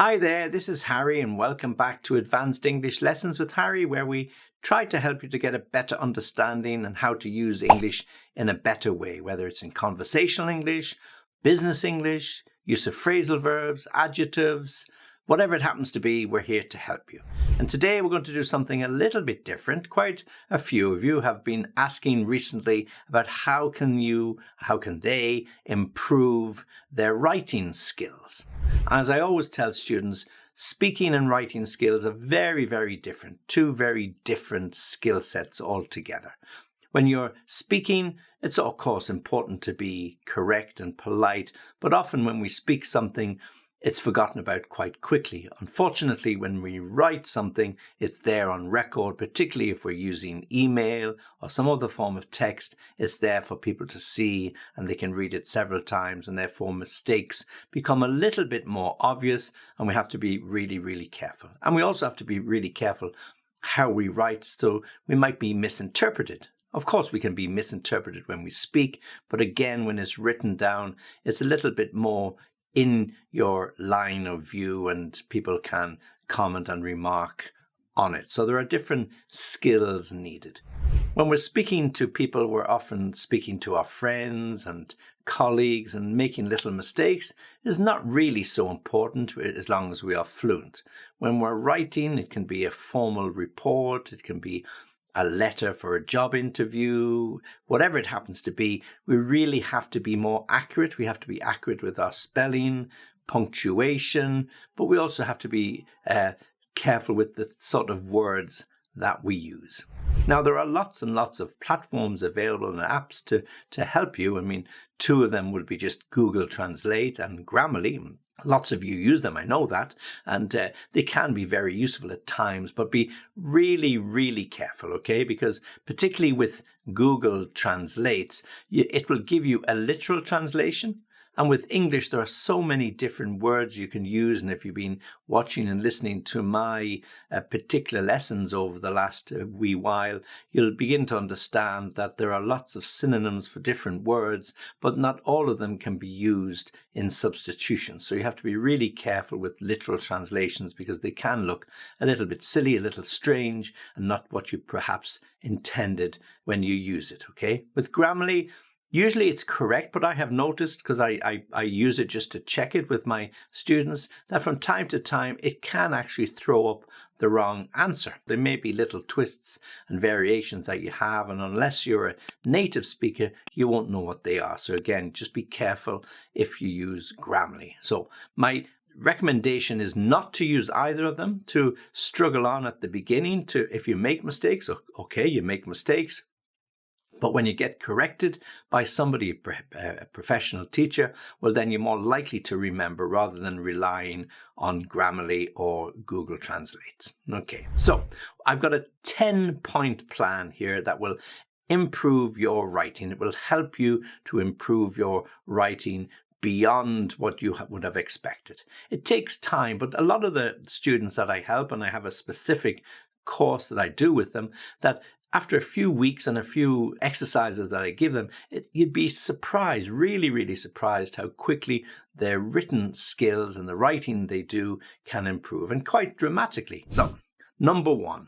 Hi there, this is Harry and welcome back to Advanced English Lessons with Harry, where we try to help you to get a better understanding and how to use English in a better way, whether it's in conversational English, business English, use of phrasal verbs, adjectives, whatever it happens to be, we're here to help you. And today we're going to do something a little bit different. Quite a few of you have been asking recently about how can they improve their writing skills. As I always tell students, speaking and writing skills are very, very different, two very different skill sets altogether. When you're speaking, it's of course important to be correct and polite, but often when we speak something, it's forgotten about quite quickly. Unfortunately, when we write something, it's there on record, particularly if we're using email or some other form of text. It's there for people to see and they can read it several times, and therefore mistakes become a little bit more obvious, and we have to be really, really careful. And we also have to be really careful how we write, so we might be misinterpreted. Of course, we can be misinterpreted when we speak, but again, when it's written down, it's a little bit more in your line of view and people can comment and remark on it. So there are different skills needed. When we're speaking to people, we're often speaking to our friends and colleagues, and making little mistakes is not really so important as long as we are fluent. When we're writing, it can be a formal report, it can be a letter for a job interview, whatever it happens to be, we really have to be more accurate. We have to be accurate with our spelling, punctuation, but we also have to be careful with the sort of words that we use. Now, there are lots and lots of platforms available and apps to help you. I mean, two of them would be just Google Translate and Grammarly. Lots of you use them, I know that, and they can be very useful at times, but be really, really careful, okay? Because particularly with Google Translates, it will give you a literal translation. And with English, there are so many different words you can use. And if you've been watching and listening to my particular lessons over the last wee while, you'll begin to understand that there are lots of synonyms for different words, but not all of them can be used in substitution. So you have to be really careful with literal translations because they can look a little bit silly, a little strange, and not what you perhaps intended when you use it, okay? With Grammarly, usually it's correct, but I have noticed, because I use it just to check it with my students, that from time to time it can actually throw up the wrong answer. There may be little twists and variations that you have, and unless you're a native speaker, you won't know what they are. So again, just be careful if you use Grammarly. So my recommendation is not to use either of them, to struggle on at the beginning. If you make mistakes, okay, you make mistakes. But when you get corrected by somebody, a professional teacher, well, then you're more likely to remember rather than relying on Grammarly or Google Translate. Okay, so I've got a 10-point plan here that will improve your writing. It will help you to improve your writing beyond what you would have expected. It takes time, but a lot of the students that I help, and I have a specific course that I do with them, that after a few weeks and a few exercises that I give them, you'd be surprised, really, really surprised how quickly their written skills and the writing they do can improve, and quite dramatically. So, number one,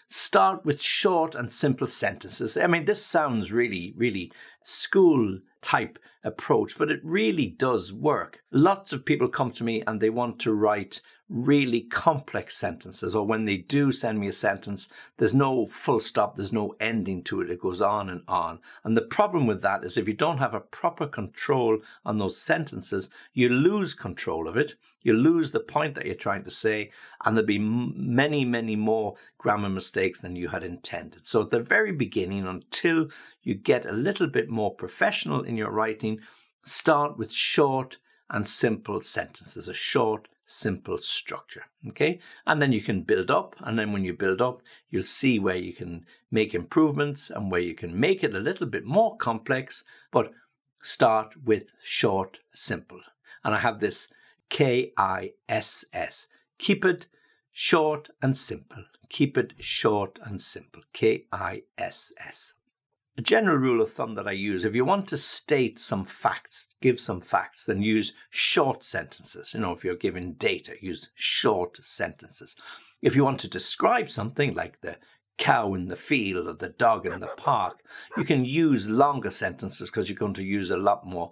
start with short and simple sentences. I mean, this sounds really, really school type approach, but it really does work. Lots of people come to me and they want to write really complex sentences, or when they do send me a sentence, there's no full stop, there's no ending to it, it goes on and on. And the problem with that is if you don't have a proper control on those sentences, you lose control of it, you lose the point that you're trying to say, and there'll be many, many more grammar mistakes than you had intended. So at the very beginning, until you get a little bit more professional in your writing, start with short and simple sentences, a short, simple structure, okay? And then you can build up, and then when you build up, you'll see where you can make improvements and where you can make it a little bit more complex, but start with short, simple. And I have this KISS. Keep it short and simple. Keep it short and simple. KISS. a general rule of thumb that I use, if you want to state some facts, give some facts, then use short sentences. If you're giving data, use short sentences. If you want to describe something like the cow in the field or the dog in the park, you can use longer sentences because you're going to use a lot more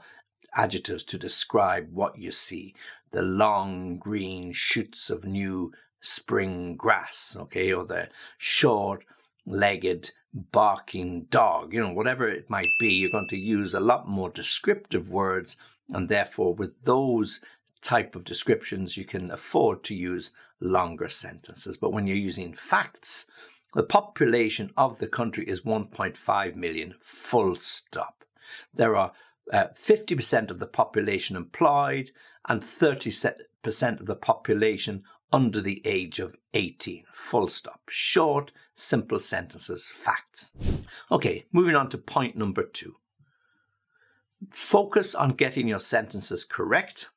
adjectives to describe what you see. The long green shoots of new spring grass, okay, or the short-legged barking dog, whatever it might be, you're going to use a lot more descriptive words, and therefore with those type of descriptions you can afford to use longer sentences. But when you're using facts, the population of the country is 1.5 million, full stop. There are 50% of the population employed and 30% of the population under the age of 18, full stop. Short, simple sentences, facts. Okay, moving on to point number 2. Focus on getting your sentences correct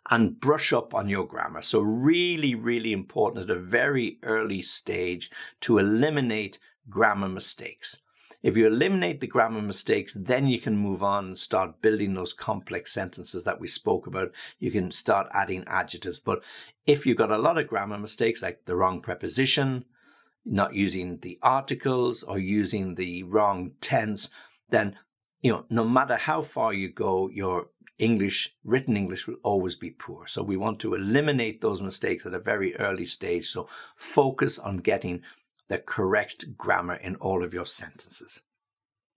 and brush up on your grammar. So really, really important at a very early stage to eliminate grammar mistakes. If you eliminate the grammar mistakes, then you can move on and start building those complex sentences that we spoke about. You can start adding adjectives. But if you've got a lot of grammar mistakes, like the wrong preposition, not using the articles, or using the wrong tense, then, no matter how far you go, your written English will always be poor. So we want to eliminate those mistakes at a very early stage. So focus on getting the correct grammar in all of your sentences.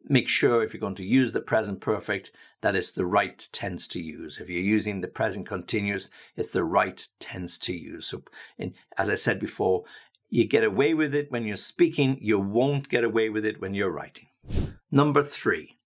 Make sure if you're going to use the present perfect that it's the right tense to use. If you're using the present continuous, it's the right tense to use. So, as I said before, you get away with it when you're speaking, you won't get away with it when you're writing. Number 3.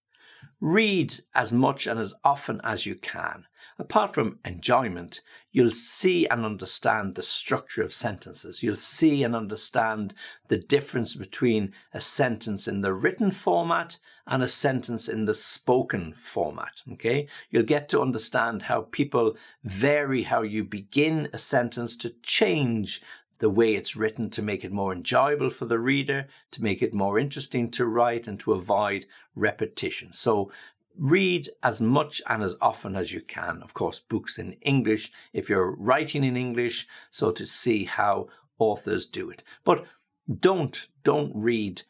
Read as much and as often as you can. Apart from enjoyment, you'll see and understand the structure of sentences. You'll see and understand the difference between a sentence in the written format and a sentence in the spoken format, okay? You'll get to understand how people vary how you begin a sentence to change the way it's written to make it more enjoyable for the reader, to make it more interesting to write, and to avoid repetition. So read as much and as often as you can. Of course, books in English, if you're writing in English, so to see how authors do it. But don't read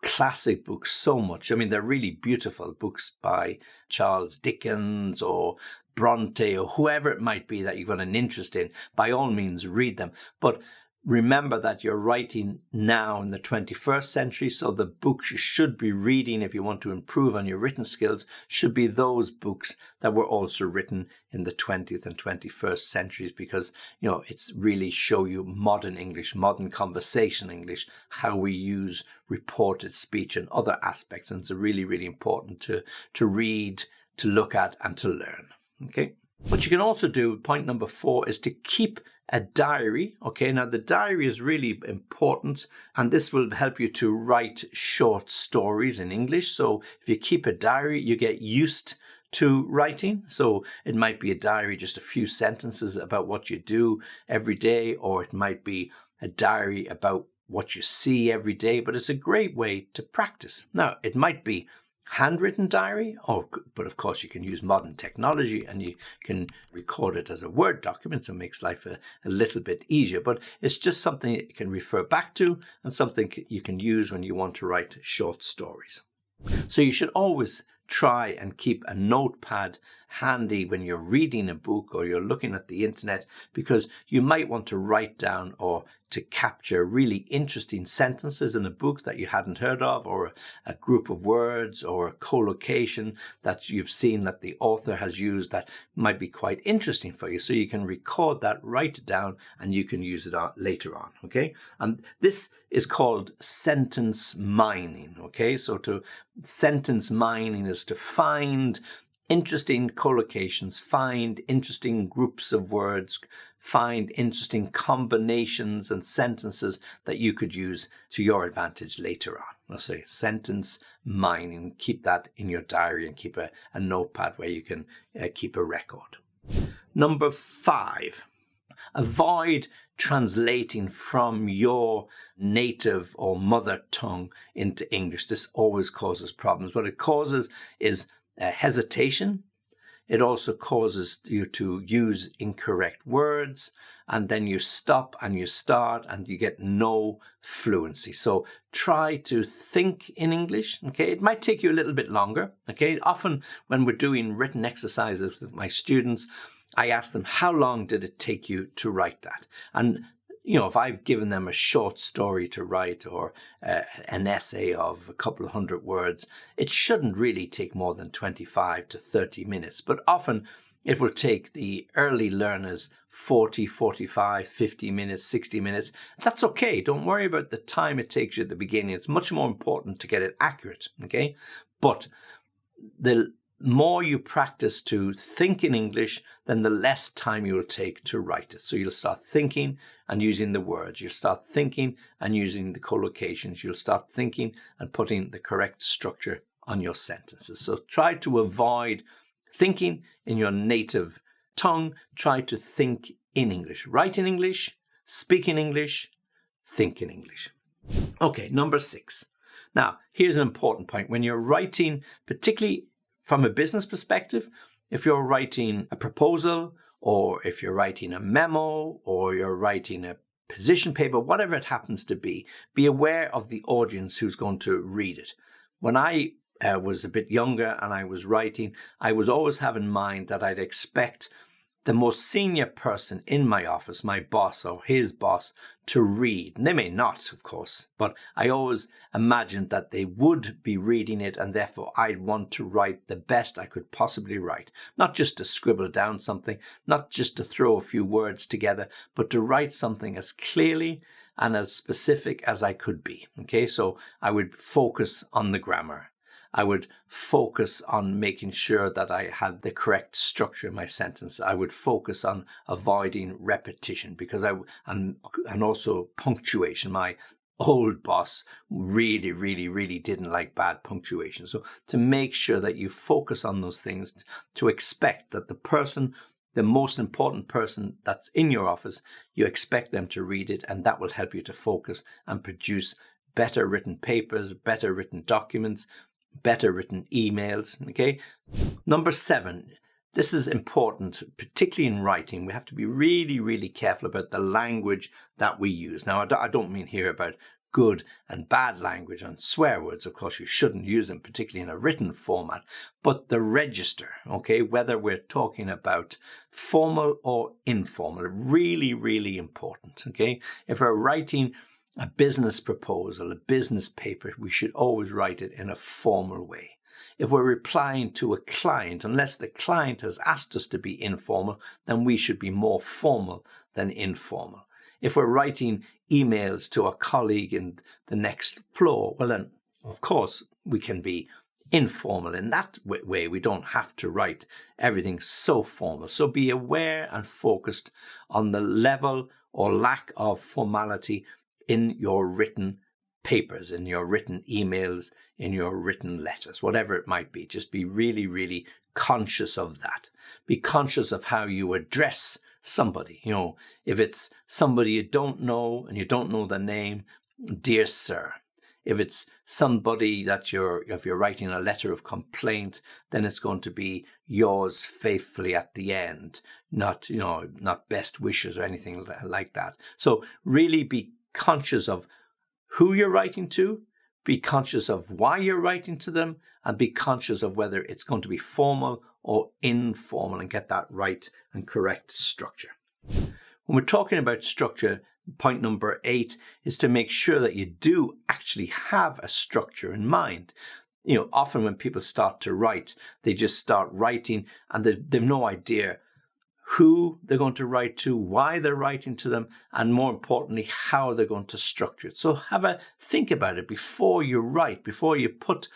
classic books so much. I mean, they're really beautiful books by Charles Dickens or Bronte or whoever it might be that you've got an interest in. By all means, read them. But remember that you're writing now in the 21st century, so the books you should be reading if you want to improve on your written skills should be those books that were also written in the 20th and 21st centuries, because, it's really show you modern English, modern conversation English, how we use reported speech and other aspects. And it's really, really important to read, to look at, and to learn. Okay. What you can also do, point number 4, is to keep a diary. Okay, now the diary is really important, and this will help you to write short stories in English. So if you keep a diary, you get used to writing. So it might be a diary, just a few sentences about what you do every day, or it might be a diary about what you see every day, but it's a great way to practice. Now, it might be handwritten diary, but of course you can use modern technology and you can record it as a Word document, so it makes life a little bit easier. But it's just something you can refer back to and something you can use when you want to write short stories. So you should always try and keep a notepad handy when you're reading a book or you're looking at the internet, because you might want to write down or to capture really interesting sentences in a book that you hadn't heard of, or a group of words or a collocation that you've seen that the author has used that might be quite interesting for you. So you can record that, write it down, and you can use it later on, okay? And this is called sentence mining, okay? So sentence mining is to find interesting collocations, find interesting groups of words, find interesting combinations and sentences that you could use to your advantage later on. Let's say sentence mining. Keep that in your diary and keep a notepad where you can keep a record. Number 5. avoid translating from your native or mother tongue into English. This always causes problems. What it causes is hesitation. It also causes you to use incorrect words, and then you stop and you start and you get no fluency. So try to think in English, okay? It might take you a little bit longer, okay? Often when we're doing written exercises with my students, I ask them, how long did it take you to write that? And if I've given them a short story to write or an essay of a couple of hundred words, it shouldn't really take more than 25 to 30 minutes. But often it will take the early learners 40, 45, 50 minutes, 60 minutes. That's okay. Don't worry about the time it takes you at the beginning. It's much more important to get it accurate, okay? But the more you practice to think in English, then the less time you will take to write it. So you'll start thinking and using the words. You'll start thinking and using the collocations. You'll start thinking and putting the correct structure on your sentences. So try to avoid thinking in your native tongue. Try to think in English. Write in English, speak in English, think in English. Okay, number 6. Now, here's an important point. When you're writing, particularly from a business perspective, if you're writing a proposal, or if you're writing a memo, or you're writing a position paper, whatever it happens to be aware of the audience who's going to read it. When I was a bit younger and I was writing, I would always have in mind that I'd expect the most senior person in my office, my boss or his boss, to read. And they may not, of course, but I always imagined that they would be reading it, and therefore I'd want to write the best I could possibly write. Not just to scribble down something, not just to throw a few words together, but to write something as clearly and as specific as I could be. Okay, so I would focus on the grammar. I would focus on making sure that I had the correct structure in my sentence. I would focus on avoiding repetition and also punctuation. My old boss really didn't like bad punctuation. So to make sure that you focus on those things, to expect that the most important person that's in your office, you expect them to read it, and that will help you to focus and produce better written papers, better written documents, better written emails, okay? Number 7, this is important, particularly in writing. We have to be really careful about the language that we use. Now, I don't mean here about good and bad language and swear words. Of course, you shouldn't use them, particularly in a written format, but the register, okay? Whether we're talking about formal or informal, really important, okay? If we're writing a business proposal, a business paper, we should always write it in a formal way. If we're replying to a client, unless the client has asked us to be informal, then we should be more formal than informal. If we're writing emails to a colleague in the next floor, well then, of course, we can be informal in that way. We don't have to write everything so formal. So be aware and focused on the level or lack of formality in your written papers, in your written emails, in your written letters, whatever it might be. Just be really conscious of that. Be conscious of how you address somebody. If it's somebody you don't know and you don't know their name, dear sir. If it's somebody if you're writing a letter of complaint, then it's going to be yours faithfully at the end, not best wishes or anything like that. So really be conscious of who you're writing to, be conscious of why you're writing to them, and be conscious of whether it's going to be formal or informal, and get that right and correct structure. When we're talking about structure, point number 8 is to make sure that you do actually have a structure in mind. Often when people start to write, they just start writing and they've no idea who they're going to write to, why they're writing to them, and more importantly, how they're going to structure it. So think about it before you write, before you put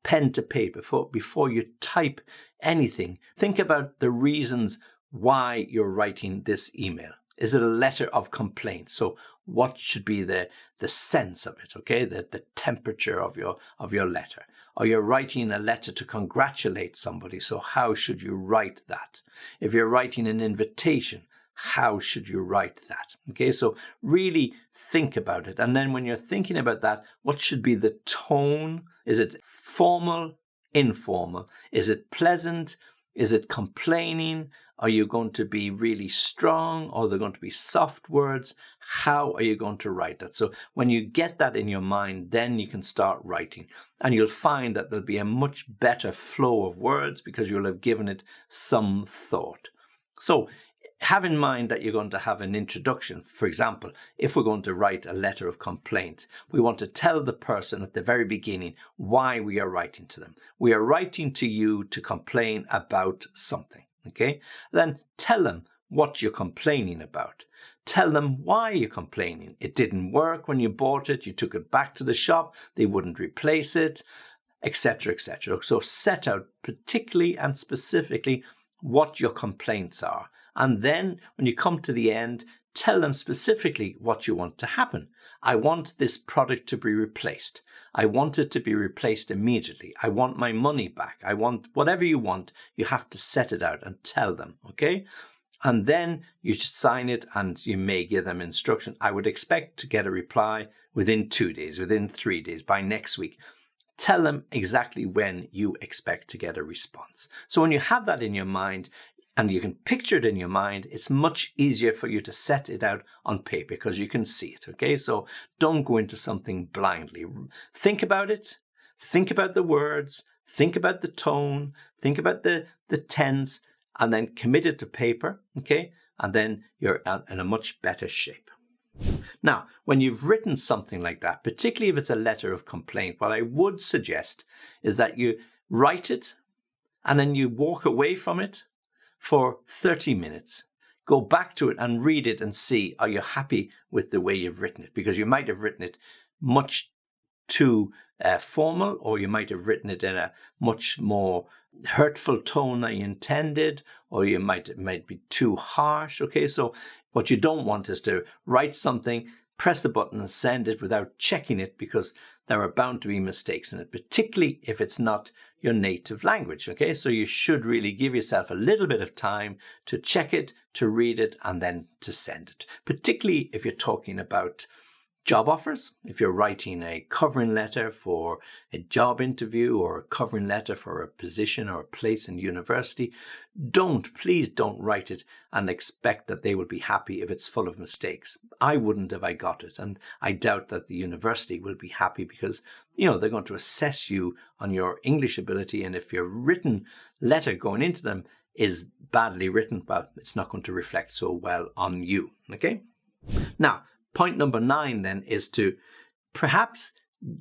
pen to paper, before you type anything. Think about the reasons why you're writing this email. Is it a letter of complaint? So what should be the sense of it, okay? The temperature of your letter. Or you're writing a letter to congratulate somebody, so how should you write that? If you're writing an invitation, how should you write that? Okay, so really think about it. And then when you're thinking about that, what should be the tone? Is it formal, informal? Is it pleasant? Is it complaining? Are you going to be really strong, or are there going to be soft words? How are you going to write that? So when you get that in your mind, then you can start writing. And you'll find that there'll be a much better flow of words because you'll have given it some thought. So have in mind that you're going to have an introduction. For example, if we're going to write a letter of complaint, we want to tell the person at the very beginning why we are writing to them. We are writing to you to complain about something. Okay, then tell them what you're complaining about. Tell them why you're complaining. It didn't work when you bought it. You took it back to the shop. They wouldn't replace it, etc., etc. So set out particularly and specifically what your complaints are. And then when you come to the end, tell them specifically what you want to happen. I want this product to be replaced. I want it to be replaced immediately. I want my money back. I want whatever you want. You have to set it out and tell them, okay? And then you should sign it, and you may give them instruction. I would expect to get a reply within 2 days, within 3 days, by next week. Tell them exactly when you expect to get a response. So when you have that in your mind, and you can picture it in your mind, it's much easier for you to set it out on paper because you can see it, okay? So don't go into something blindly. Think about it. Think about the words. Think about the tone. Think about the tense, and then commit it to paper, okay? And then you're in a much better shape. Now, when you've written something like that, particularly if it's a letter of complaint, what I would suggest is that you write it and then you walk away from it for 30 minutes. Go back to it and read it and see, are you happy with the way you've written it? Because you might have written it much too formal, or you might have written it in a much more hurtful tone than you intended, or it might be too harsh. Okay, so what you don't want is to write something, press the button and send it without checking it, because there are bound to be mistakes in it, particularly if it's not your native language, okay? So you should really give yourself a little bit of time to check it, to read it, and then to send it, particularly if you're talking about job offers. If you're writing a covering letter for a job interview, or a covering letter for a position or a place in university, please don't write it and expect that they will be happy if it's full of mistakes. I wouldn't if I got it, and I doubt that the university will be happy, because they're going to assess you on your English ability, and if your written letter going into them is badly written, well, it's not going to reflect so well on you, okay? Now, point number 9 then is to perhaps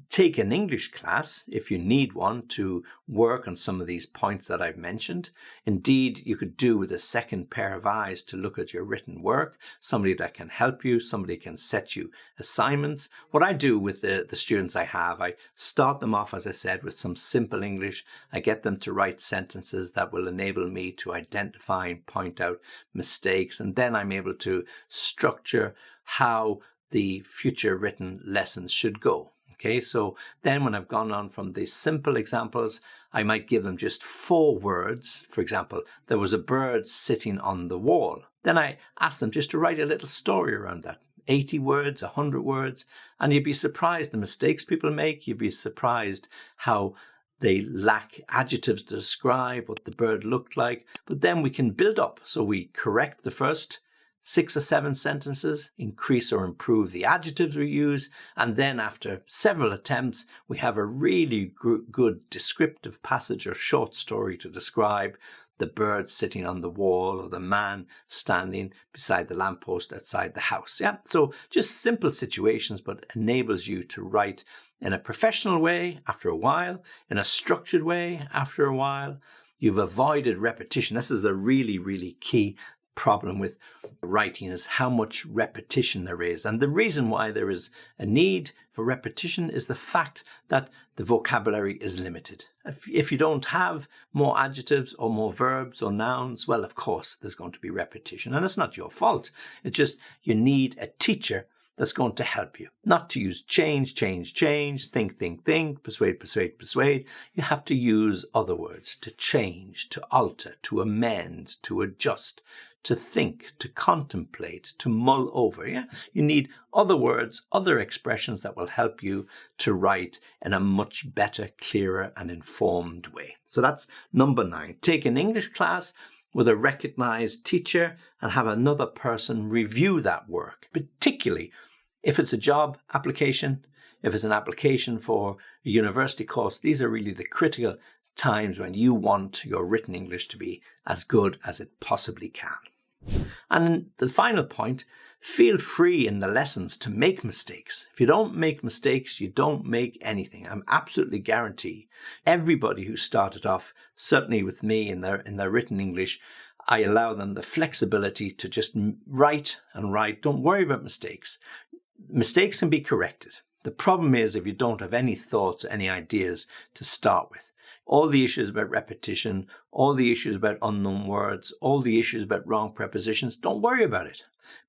take an English class, if you need one, to work on some of these points that I've mentioned. Indeed, you could do with a second pair of eyes to look at your written work, somebody that can help you, somebody can set you assignments. What I do with the students I have, I start them off, as I said, with some simple English. I get them to write sentences that will enable me to identify and point out mistakes, and then I'm able to structure how the future written lessons should go. Okay, so then when I've gone on from the simple examples, I might give them just 4 words. For example, there was a bird sitting on the wall. Then I ask them just to write a little story around that. 80 words, 100 words, and you'd be surprised the mistakes people make. You'd be surprised how they lack adjectives to describe what the bird looked like. But then we can build up. So we correct the first 6 or 7 sentences, increase or improve the adjectives we use, and then after several attempts, we have a really good descriptive passage or short story to describe the bird sitting on the wall or the man standing beside the lamppost outside the house. Yeah, so just simple situations, but enables you to write in a professional way after a while, in a structured way after a while. You've avoided repetition. This is the really, really key problem with writing, is how much repetition there is. And the reason why there is a need for repetition is the fact that the vocabulary is limited. If you don't have more adjectives or more verbs or nouns, well, of course, there's going to be repetition. And it's not your fault. It's just you need a teacher that's going to help you. Not to use change, think, persuade. You have to use other words to change, to alter, to amend, to adjust, to think, to contemplate, to mull over. Yeah? You need other words, other expressions that will help you to write in a much better, clearer and informed way. So that's number 9. Take an English class with a recognized teacher and have another person review that work, particularly if it's a job application, if it's an application for a university course. These are really the critical times when you want your written English to be as good as it possibly can. And the final point, feel free in the lessons to make mistakes. If you don't make mistakes, you don't make anything. I'm absolutely guarantee everybody who started off, certainly with me in their written English, I allow them the flexibility to just write and write. Don't worry about mistakes. Mistakes can be corrected. The problem is if you don't have any thoughts, any ideas to start with. All the issues about repetition, all the issues about unknown words, all the issues about wrong prepositions, don't worry about it.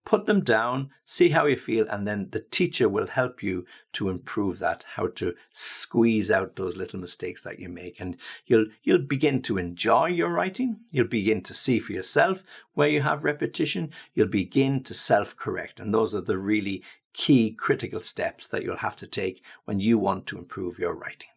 Put them down, see how you feel, and then the teacher will help you to improve that, how to squeeze out those little mistakes that you make. And you'll begin to enjoy your writing. You'll begin to see for yourself where you have repetition. You'll begin to self-correct. And those are the really key critical steps that you'll have to take when you want to improve your writing.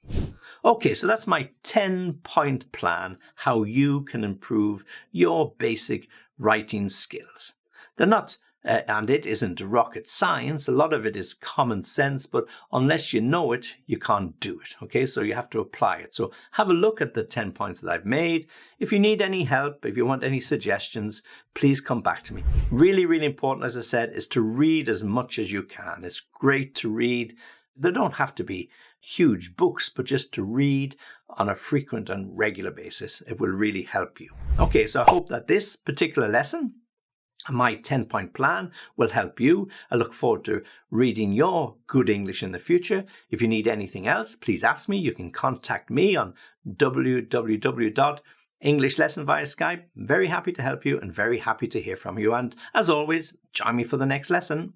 Okay, so that's my 10-point plan how you can improve your basic writing skills. They're not, and it isn't rocket science. A lot of it is common sense, but unless you know it, you can't do it. Okay, so you have to apply it. So have a look at the 10 points that I've made. If you need any help, if you want any suggestions, please come back to me. Really, really important, as I said, is to read as much as you can. It's great to read. They don't have to be huge books, but just to read on a frequent and regular basis. It will really help you. Okay, so I hope that this particular lesson, my 10-point plan, will help you. I look forward to reading your good English in the future. If you need anything else, please ask me. You can contact me on www.English lesson via Skype. I'm very happy to help you and very happy to hear from you. And as always, join me for the next lesson.